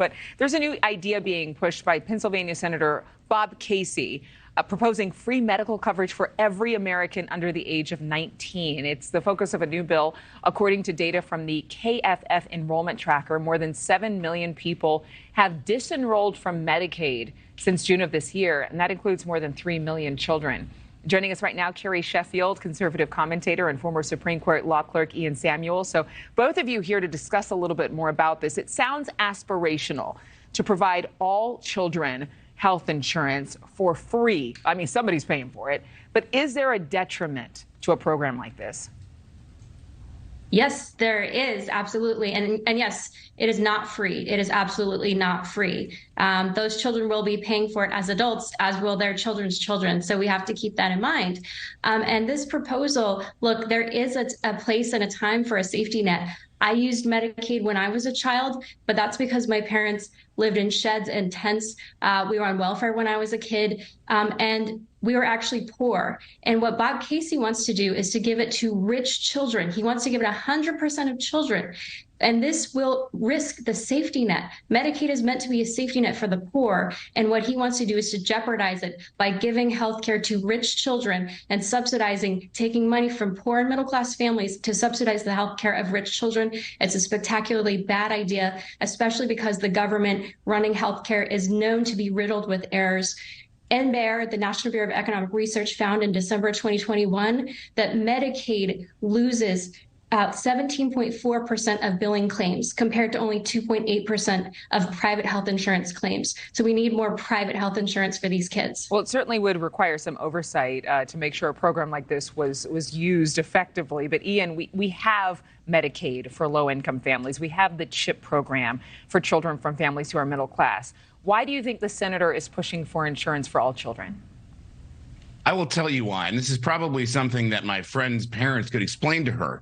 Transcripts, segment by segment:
But there's a new idea being pushed by Pennsylvania Senator Bob Casey, proposing free medical coverage for every American under the age of 19. It's the focus of a new bill. According to data from the KFF enrollment tracker, more than 7 million people have disenrolled from Medicaid since June of this year, and that includes more than 3 million children. Joining us right now, Carrie Sheffield, conservative commentator, and former Supreme Court law clerk Ian Samuel. So both of you here to discuss a little bit more about this. It sounds aspirational to provide all children health insurance for free. I mean, somebody's paying for it. But is there a detriment to a program like this? Yes, there is, absolutely. And yes, it is not free. It is absolutely not free. Those children will be paying for it as adults, as will their children's children. So we have to keep that in mind. And this proposal, look, there is a place and a time for a safety net. I used Medicaid when I was a child, but that's because my parents lived in sheds and tents. We were on welfare when I was a kid, and we were actually poor. And what Bob Casey wants to do is to give it to rich children. He wants to give it 100% of children. And this will risk the safety net. Medicaid is meant to be a safety net for the poor. And what he wants to do is to jeopardize it by giving health care to rich children and subsidizing, taking money from poor and middle class families to subsidize the health care of rich children. It's a spectacularly bad idea, especially because the government running health care is known to be riddled with errors. NBER, the National Bureau of Economic Research, found in December 2021 that Medicaid loses 17.4% of billing claims compared to only 2.8% of private health insurance claims. So we need more private health insurance for these kids. Well, it certainly would require some oversight to make sure a program like this was used effectively. But Ian, we have Medicaid for low-income families. We have the CHIP program for children from families who are middle class. Why do you think the senator is pushing for insurance for all children? I will tell you why, and this is probably something that my friend's parents could explain to her.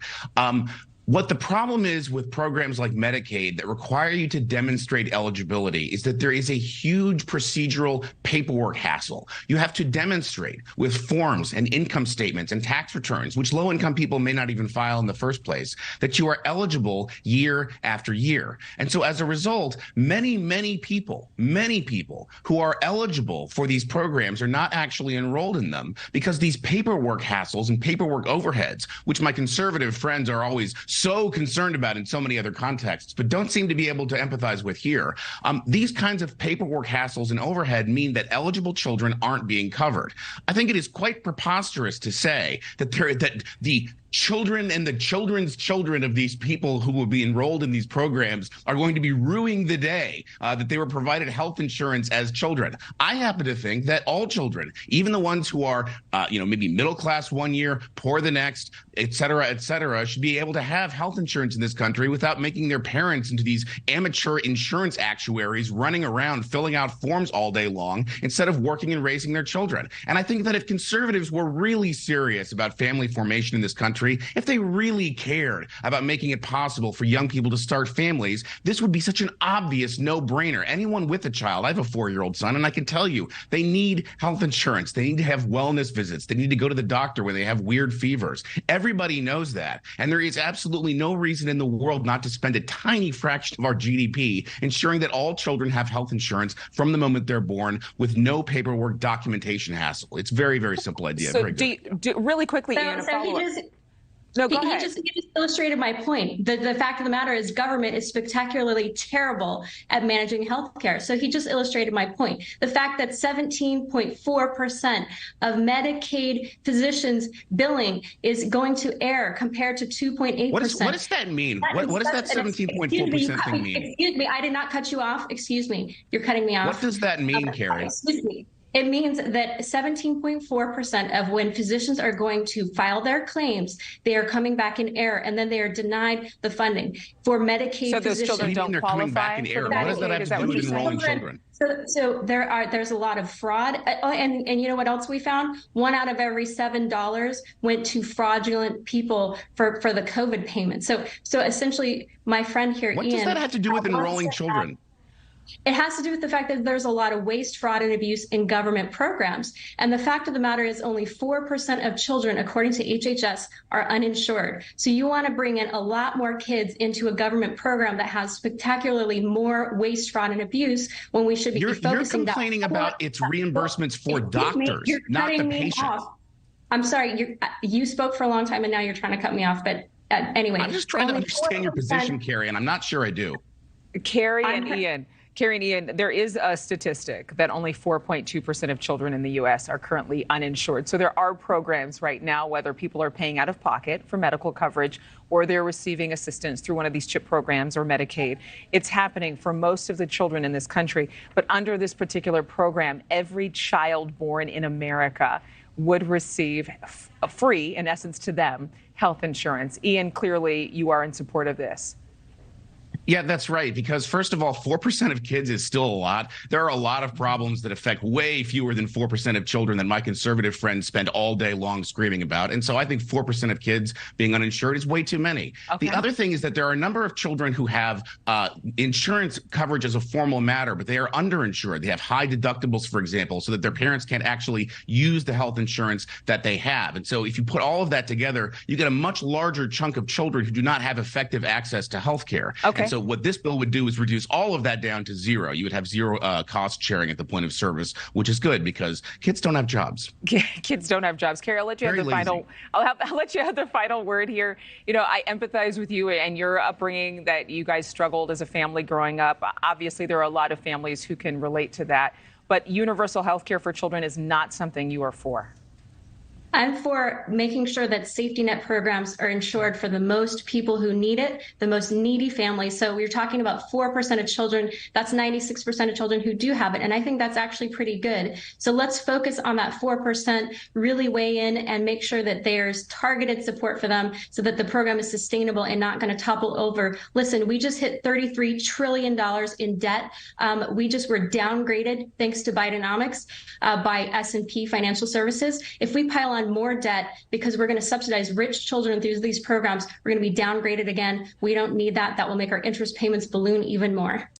What the problem is with programs like Medicaid that require you to demonstrate eligibility is that there is a huge procedural paperwork hassle. You have to demonstrate with forms and income statements and tax returns, which low-income people may not even file in the first place, that you are eligible year after year. And so as a result, many people who are eligible for these programs are not actually enrolled in them because these paperwork hassles and paperwork overheads, which my conservative friends are always so concerned about in so many other contexts, but don't seem to be able to empathize with here. These kinds of paperwork hassles and overhead mean that eligible children aren't being covered. I think it is quite preposterous to say that the children and the children's children of these people who will be enrolled in these programs are going to be ruining the day that they were provided health insurance as children. I happen to think that all children, even the ones who are, maybe middle class one year, poor the next, et cetera, should be able to have health insurance in this country without making their parents into these amateur insurance actuaries running around filling out forms all day long instead of working and raising their children. And I think that if conservatives were really serious about family formation in this country, if they really cared about making it possible for young people to start families, this would be such an obvious no-brainer. Anyone with a child, I have a 4-year-old son, and I can tell you, they need health insurance. They need to have wellness visits. They need to go to the doctor when they have weird fevers. Everybody knows that. And there is absolutely no reason in the world not to spend a tiny fraction of our GDP ensuring that all children have health insurance from the moment they're born with no paperwork documentation hassle. It's a very, very simple idea. So very really quickly, Ian, a follow-up. No, go ahead. He just illustrated my point. The fact of the matter is government is spectacularly terrible at managing healthcare. So he just illustrated my point. The fact that 17.4% of Medicaid physicians' billing is going to err compared to 2.8%. What does that mean? What does that 17.4% thing mean? Excuse me, I did not cut you off. Excuse me. You're cutting me off. What does that mean, Carrie? Excuse me. It means that 17.4% of when physicians are going to file their claims, they are coming back in error, and then they are denied the funding for Medicaid. So those children don't qualify for What does that have to do with enrolling children? So there's a lot of fraud, and you know what else we found? 1 out of every $7 went to fraudulent people for the COVID payment. So essentially, my friend here, what Ian, does that have to do with enrolling children? It has to do with the fact that there's a lot of waste, fraud, and abuse in government programs. And the fact of the matter is only 4% of children, according to HHS, are uninsured. So you want to bring in a lot more kids into a government program that has spectacularly more waste, fraud, and abuse when we should be focusing. You're complaining about its reimbursements for doctors, not the patient. I'm sorry, you spoke for a long time and now you're trying to cut me off. But anyway. I'm just trying to understand your position, Carrie, and I'm not sure I do. Carrie and Ian, there is a statistic that only 4.2% of children in the U.S. are currently uninsured. So there are programs right now, whether people are paying out of pocket for medical coverage or they're receiving assistance through one of these CHIP programs or Medicaid. It's happening for most of the children in this country. But under this particular program, every child born in America would receive free, in essence to them, health insurance. Ian, clearly you are in support of this. Yeah, that's right. Because first of all, 4% of kids is still a lot. There are a lot of problems that affect way fewer than 4% of children that my conservative friends spend all day long screaming about. And so I think 4% of kids being uninsured is way too many. Okay. The other thing is that there are a number of children who have insurance coverage as a formal matter, but they are underinsured. They have high deductibles, for example, so that their parents can't actually use the health insurance that they have. And so if you put all of that together, you get a much larger chunk of children who do not have effective access to health care. Okay. And so what this bill would do is reduce all of that down to zero. You would have zero cost sharing at the point of service, which is good because kids don't have jobs. Kids don't have jobs. Carrie, I'll let you have the final. I'll let you have the final word here. You know, I empathize with you and your upbringing, that you guys struggled as a family growing up. Obviously, there are a lot of families who can relate to that. But universal health care for children is not something you are for. I'm for making sure that safety net programs are insured for the most people who need it, the most needy families. So we're talking about 4% of children. That's 96% of children who do have it. And I think that's actually pretty good. So let's focus on that 4%, really weigh in and make sure that there's targeted support for them so that the program is sustainable and not going to topple over. Listen, we just hit $33 trillion in debt. We just were downgraded, thanks to Bidenomics, by S&P Financial Services. If we pile on more debt because we're going to subsidize rich children through these programs, we're going to be downgraded again. We don't need that. That will make our interest payments balloon even more.